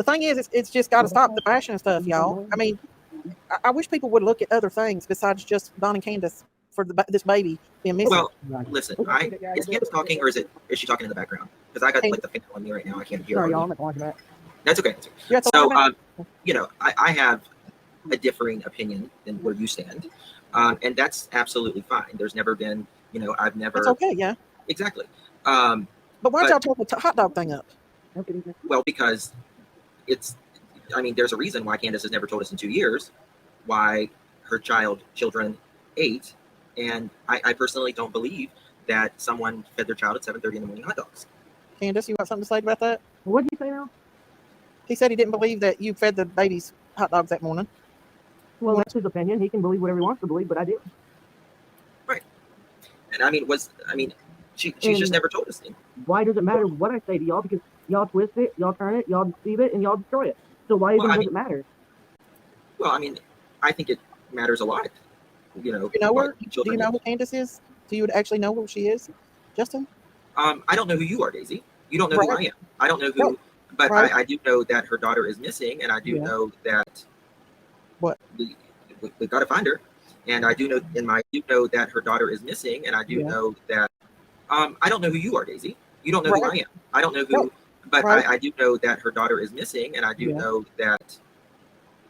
The thing is, it's just got to stop the bashing and stuff, y'all. I mean, I wish people would look at other things besides just Don and Candace for this baby being missing. Well, listen, is Candace talking or is she talking in the background? Because I got like the fan on me right now. I can't hear. Sorry, y'all. I'm at the laundromat. That's okay. So, you know, I have a differing opinion than where you stand, and that's absolutely fine. There's never been, you know, I've never. It's okay, yeah. Exactly. But why'd y'all pull the hot dog thing up? Well, because it's. I mean, there's a reason why Candace has never told us in 2 years why her children ate, and I personally don't believe that someone fed their child at 7:30 in the morning hot dogs. Candace, you got something to say about that? What did he say now? He said he didn't believe that you fed the babies hot dogs that morning. Well, that's his opinion. He can believe whatever he wants to believe, but I do. Right. And I mean, she's just never told us anything. Why does it matter what I say to y'all? Because y'all twist it, y'all turn it, y'all deceive it, and y'all destroy it. So why does it matter? Well, I mean, I think it matters a lot. You know. You know her? Do you know who Candace is? Do you actually know who she is, Justin? I don't know who you are, Daisy. You don't know who I am. I don't know who, but I do know that her daughter is missing, and I do know that. What? We got to find her, and I do know that her daughter is missing, and I do know that. I don't know who you are, Daisy. You don't know who I am. I don't know who, but I do know that her daughter is missing, and I do know that.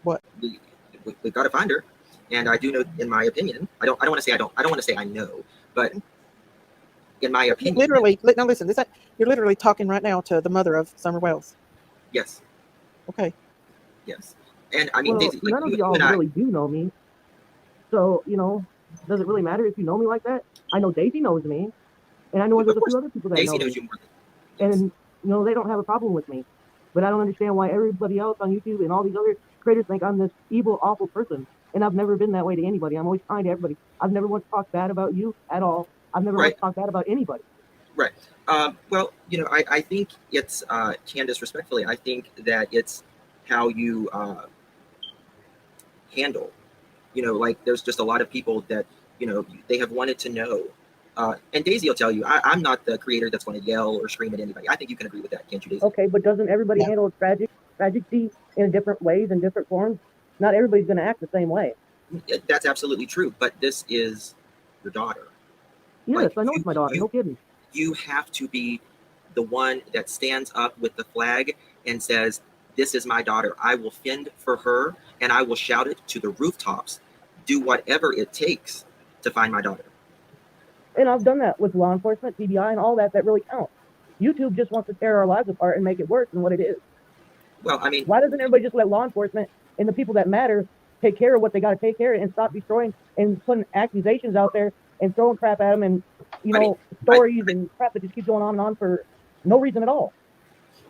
What? We got to find her, and I do know, in my opinion, I don't want to say I don't want to say I know, but in my opinion, now listen, you're literally talking right now to the mother of Summer Wells. Yes. Okay. Yes, and I mean, Daisy, like, none of y'all really do know me, so you know, does it really matter if you know me like that? I know Daisy knows me, and I know there's a few other people that Daisy know knows me. you more than, and you know they don't have a problem with me, but I don't understand why everybody else on YouTube and all these other creators think I'm this evil, awful person. And I've never been that way to anybody. I'm always kind to everybody. I've never once talked bad about you at all. I've never once talked bad about anybody. Right. Well, you know, I think it's, Candace, respectfully, I think that it's how you handle, you know, like there's just a lot of people that, you know, they have wanted to know. And Daisy will tell you, I'm not the creator that's going to yell or scream at anybody. I think you can agree with that, can't you, Daisy? Okay, but doesn't everybody handle tragedy in different ways and different forms? Not everybody's going to act the same way. That's absolutely true, but this is your daughter. Yes, like, I know it's my daughter, no kidding. You have to be the one that stands up with the flag and says, this is my daughter. I will fend for her, and I will shout it to the rooftops. Do whatever it takes to find my daughter. And I've done that with law enforcement, CBI, and all that really counts. YouTube just wants to tear our lives apart and make it worse than what it is. Well, I mean, why doesn't everybody just let law enforcement and the people that matter take care of what they got to take care of and stop destroying and putting accusations out there and throwing crap at them and, you know, stories and crap that just keeps going on for no reason at all?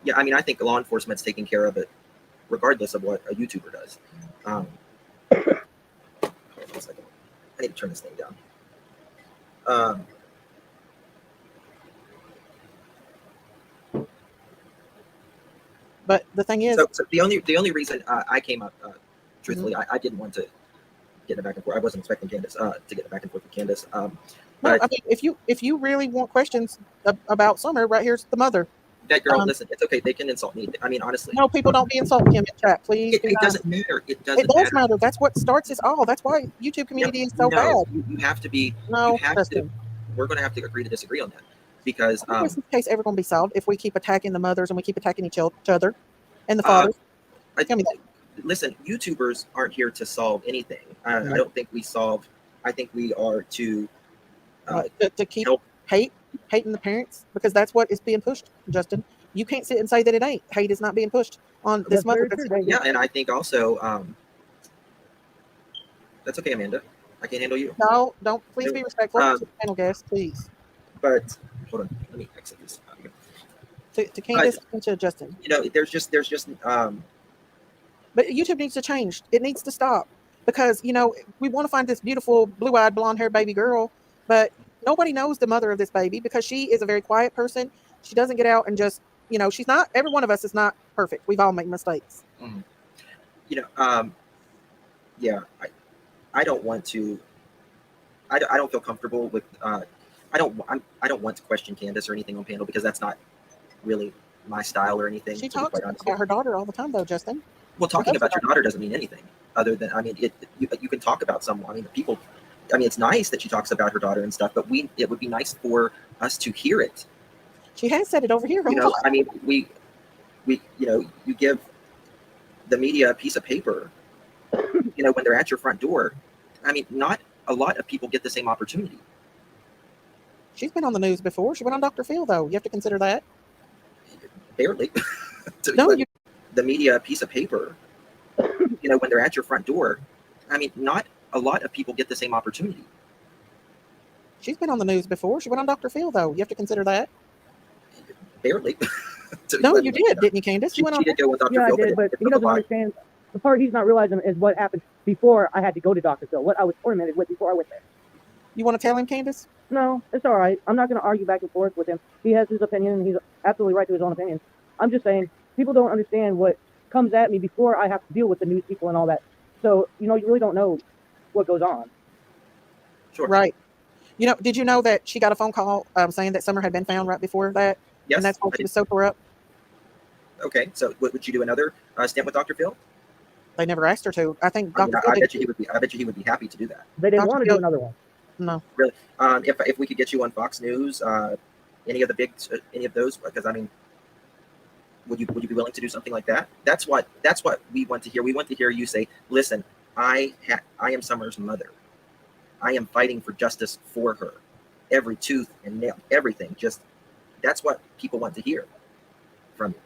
Yeah, I mean, I think law enforcement's taking care of it regardless of what a YouTuber does. Hold on a second. I need to turn this thing down. But the thing is, so the only reason I came up, truthfully, I didn't want to get it back and forth. I wasn't expecting Candace to get it back and forth with Candace. No, I mean, if you really want questions about Summer, right here's the mother. That girl, listen, it's okay. They can insult me. I mean, honestly. No, people don't be insulting him in chat, please. It doesn't matter. It does matter. That's what starts us all. That's why YouTube community is so bad. You have to be. No, we're going to have to agree to disagree on that, because is this case ever going to be solved if we keep attacking the mothers and we keep attacking each other and the fathers? Listen, YouTubers aren't here to solve anything. I don't think we solve. I think we are to keep hating the parents, because that's what is being pushed, Justin. You can't sit and say that it ain't. Hate is not being pushed on this mother. Yeah, and I think also that's okay, Amanda. I can handle you. No, don't. Please be respectful to the panel guests, please. But hold on, let me exit this. To Candace and to Justin. You know, there's just. But YouTube needs to change. It needs to stop, because you know we want to find this beautiful blue-eyed, blonde-haired baby girl, but nobody knows the mother of this baby because she is a very quiet person. She doesn't get out and just, you know, she's not. Every one of us is not perfect. We've all made mistakes. Mm-hmm. You know, yeah, I don't want to. I don't feel comfortable with. I don't want to question Candace or anything on panel, because that's not really my style or anything. She To be talks quite honest with about you. her daughter all the time, though, Justin. Well, She talking loves her about your daughter doesn't mean anything other than, I mean, you can talk about someone. I mean, people. I mean, it's nice that she talks about her daughter and stuff, but it would be nice for us to hear it. She has said it over here. You know, I mean, you give the media a piece of paper, when they're at your front door. I mean, not a lot of people get the same opportunity. She's been on the news before. She went on Dr. Phil, though. You have to consider that. Barely. So No, you. the media a piece of paper, when they're at your front door. I mean, not a lot of people get the same opportunity. She's been on the news before. She went on Dr. Phil, though. You have to consider that. Barely. No, you did, didn't you, Candace? She did go with Dr. Yeah, Phil, I did, but he doesn't understand. The part he's not realizing is what happened before I had to go to Dr. Phil, what I was tormented with before I went there. You want to tell him, Candace? No, it's all right. I'm not going to argue back and forth with him. He has his opinion, and he's absolutely right to his own opinion. I'm just saying, people don't understand what comes at me before I have to deal with the news people and all that. So, you really don't know what goes on. Sure. Right. Did you know that she got a phone call saying that Summer had been found right before that? Yes. And that's why she was so tore up? Okay, so would you do another stint with Dr. Phil? They never asked her to. I think I Dr. Phil bet you he would be. I bet you he would be happy to do that. They didn't Dr. want to Phil- do another one. No. Really, if we could get you on Fox News, any of the big, any of those, because I mean, would you be willing to do something like that? That's what we want to hear. We want to hear you say, "Listen, I am Summer's mother. I am fighting for justice for her, every tooth and nail, everything. Just that's what people want to hear from you.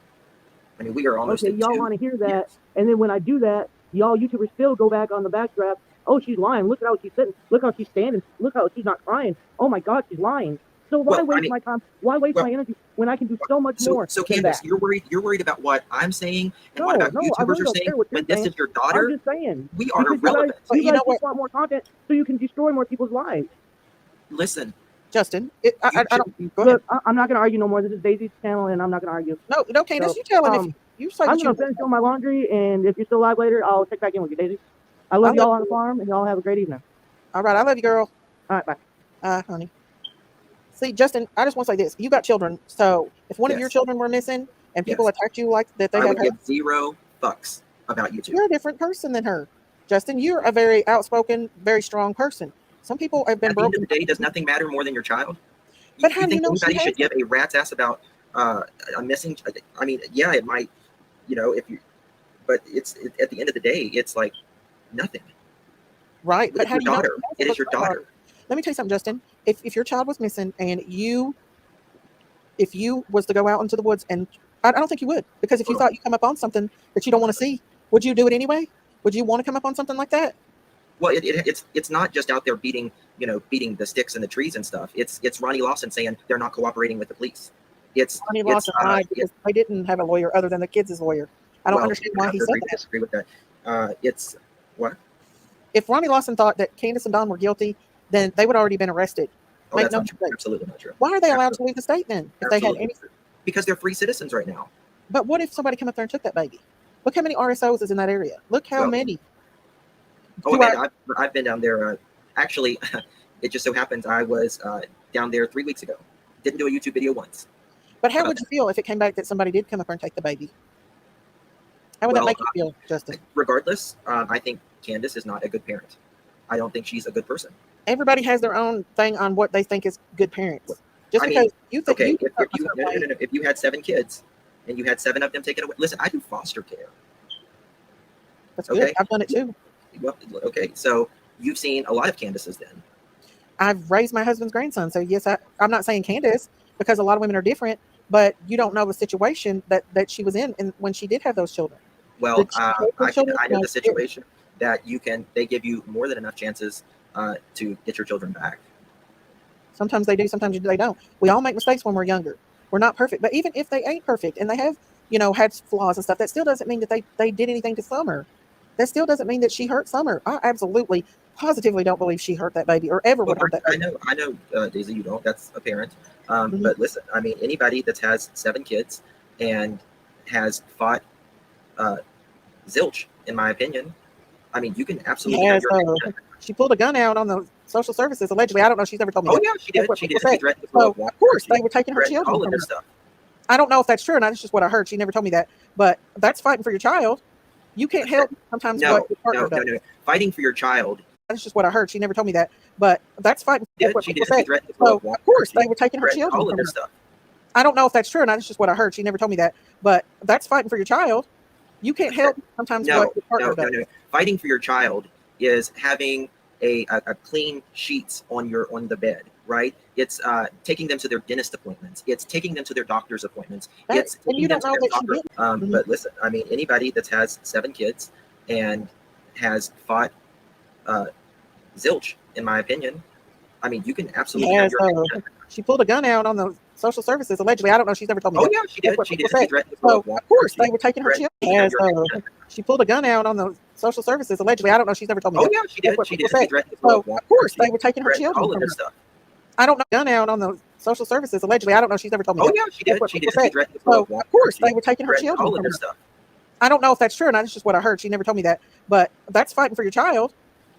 I mean, we are almost. Okay, y'all want to hear that, and then when I do that, y'all YouTubers still go back on the backdraft. Oh, she's lying. Look at how she's sitting. Look how she's standing. Look how she's not crying. Oh my God, she's lying. So why waste my time? Why waste my energy when I can do so much more? So Candace, you're worried about what I'm saying and what about YouTubers are saying when this is your daughter? I'm just saying. We are irrelevant. You guys just want more content so you can destroy more people's lives. Listen, Justin, I don't. Go Look, ahead. I'm not going to argue no more. This is Daisy's channel, and I'm not going to argue. No, Candace, So, you tell him if you say I'm that going to finish doing my laundry, and if you're still live later, I'll check back in with you, Daisy. I love y'all on the farm, and y'all have a great evening. All right, I love you, girl. All right, bye. Honey. See, Justin, I just want to say this. You got children, so if one of your children were missing and people attacked you like that, I would give zero fucks about YouTube. You're a different person than her. Justin, you're a very outspoken, very strong person. Some people have been broken. At the end of the day, does nothing matter more than your child? But how do you know anybody should give a rat's ass about a missing? I mean, yeah, it might, if you, but it's at the end of the day, it's like nothing. Right, but how do you know? It is your daughter. Let me tell you something, Justin. If your child was missing and if you was to go out into the woods, and I don't think you would, because if you thought you come up on something that you don't want to see, would you do it anyway? Would you want to come up on something like that? Well, it's not just out there beating the sticks and the trees and stuff. It's Ronnie Lawson saying they're not cooperating with the police. Ronnie Lawson lied because they didn't have a lawyer other than the kids' lawyer. I don't understand why he said that. I disagree with that. It's what? If Ronnie Lawson thought that Candace and Don were guilty, then they would already been arrested. Oh, that's not true. Absolutely not true. Why are they allowed to leave the state then? If they had any? Because they're free citizens right now. But what if somebody came up there and took that baby? Look how many RSOs is in that area. Look how many. Oh, man, I've been down there. Actually, it just so happens I was down there 3 weeks ago. Didn't do a YouTube video once. But how would you feel if it came back that somebody did come up and take the baby? How would that make you feel, Justin? Regardless, I think Candace is not a good parent. I don't think she's a good person. Everybody has their own thing on what they think is good parents. Just because you think if you had 7 kids and you had 7 of them taken away, listen, I do foster care. That's good. I've done it too. Well, okay, so you've seen a lot of Candaces then. I've raised my husband's grandson, so yes, I'm not saying Candace because a lot of women are different, but you don't know the situation that she was in when she did have those children. Well, I know the situation that they give you more than enough chances to get your children back. Sometimes they do, sometimes they don't. We all make mistakes when we're younger. We're not perfect, but even if they ain't perfect and they have, had flaws and stuff, that still doesn't mean that they did anything to Summer. That still doesn't mean that she hurt Summer. I absolutely, positively don't believe she hurt that baby or ever would hurt that baby. I know, Daisy, you don't. That's apparent. But listen, I mean, anybody that has 7 kids and has fought zilch, in my opinion, I mean, you can absolutely. Yeah, she pulled a gun out on the social services allegedly. I don't know. She's never told me. Oh yeah, she did. She did. So, of course, they were taking her children all of from this her. stuff. I don't know if that's true or not. It's just what I heard. She never told me that, but that's fighting for your child. You can't help sometimes what No, your partner does. no. Fighting for your child. That's just what I heard. She never told me that, but that's fighting. That's Did what she people did? She said. threatened to blow So up Walmart. of course She they were taking her threatened children all of from this her. stuff. I don't know if that's true or not. It's just what I heard. She never told me that, but that's fighting for your child. You can't help sometimes what No, your partner does. no. Fighting for your child is having a clean sheets on the bed, right? It's taking them to their dentist appointments. It's taking them to their doctor's appointments. That, It's and you taking them don't to know their that she doctor. didn't. But listen, I mean, anybody that has 7 kids and has fought zilch, in my opinion, I mean, you can absolutely have Yes, your. she pulled a gun out on the social services allegedly. I don't know. She's never told me Oh that. yeah, she That's did. what She people did. She said. threatened to blow So up Walmart. of course She they were taking her children. threatened Yes, to have your. she pulled a gun out on the social services allegedly. I don't know. She's never told me Oh that. yeah, she That's did. what She people did. She said. threatened to blow So up Walmart. of course She they were taking her threatened children all of from this her. stuff. I don't know. Gun out on the social services allegedly. I don't know. She's never told me Oh that. yeah, she That's did. what She people did. She said. threatened to blow So up Walmart. of course She they were taking her threatened children all of from this her. stuff. I don't know if that's true or not. It's just what I heard. She never told me that, but that's fighting for your child.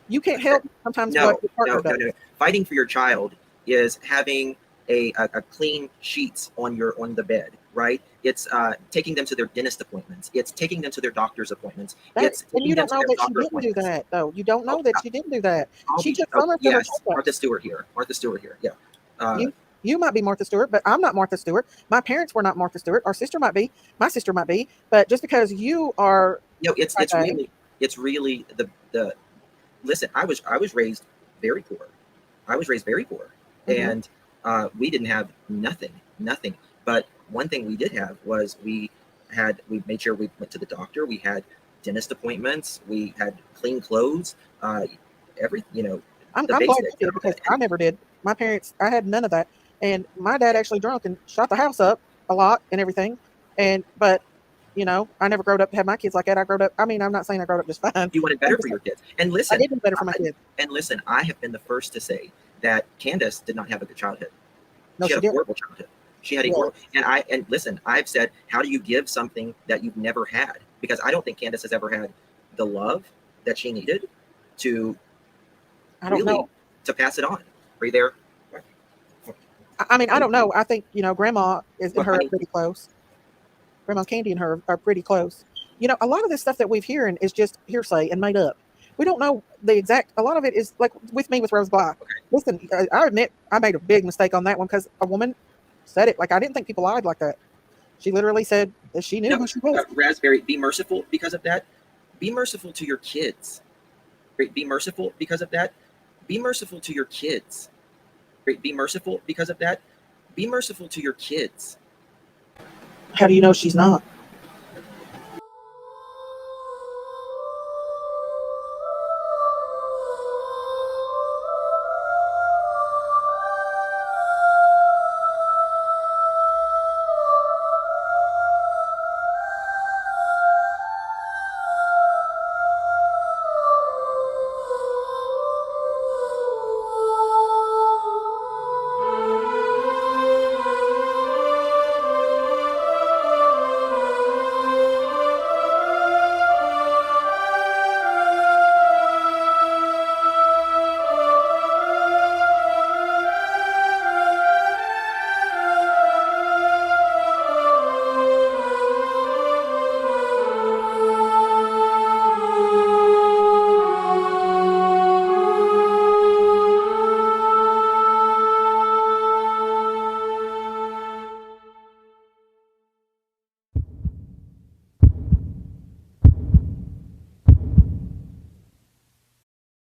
You can't help sometimes what your partner does. No. Fighting for your child is having a clean sheets on the bed, right? It's taking them to their dentist appointments. It's taking them to their doctor's appointments. It's And taking you them don't to know their that she doctor didn't do appointments. that, though. You don't know Oh, that she didn't do that. I'll She be. took Oh, some of her yes, checkups. Martha Stewart here. Martha Stewart here. Yeah. You might be Martha Stewart, but I'm not Martha Stewart. My parents were not Martha Stewart. Our sister might be. My sister might be. But just because you are, No, it's okay, really the. Listen, I was raised very poor. I was raised very poor, mhm. and we didn't have nothing. But one thing we did have was we made sure we went to the doctor. We had dentist appointments. We had clean clothes. Every I'm the glad basics. you did because I never did. My parents, I had none of that, and my dad actually drunk and shot the house up a lot and everything. But I never growed up to have my kids like that. I growed up. I mean, I'm not saying I growed up just fine. You wanted better for your kids. And I listen, did do better for my kids. I have been the first to say that Candace did not have a good childhood. No, She she had a did. horrible childhood. She had a Yeah. horrible. And listen, I've said, how do you give something that you've never had? Because I don't think Candace has ever had the love that she needed to I don't really know. to pass it on. Are you there? I mean, I don't know. I think Grandma and her I are mean, pretty close. Grandma Candy and her are pretty close. A lot of this stuff that we've hearing is just hearsay and made up. We don't know the exact. A lot of it is like with me with Rose Bly. Listen, I admit I made a big mistake on that one because a woman said it. Like I didn't think people lied like that. She literally said that she knew who she was. Raspberry, be merciful because of that. Be merciful to your kids. Be merciful because of that. Be merciful to your kids. Be merciful because of that. Be merciful to your kids. How do you know she's not?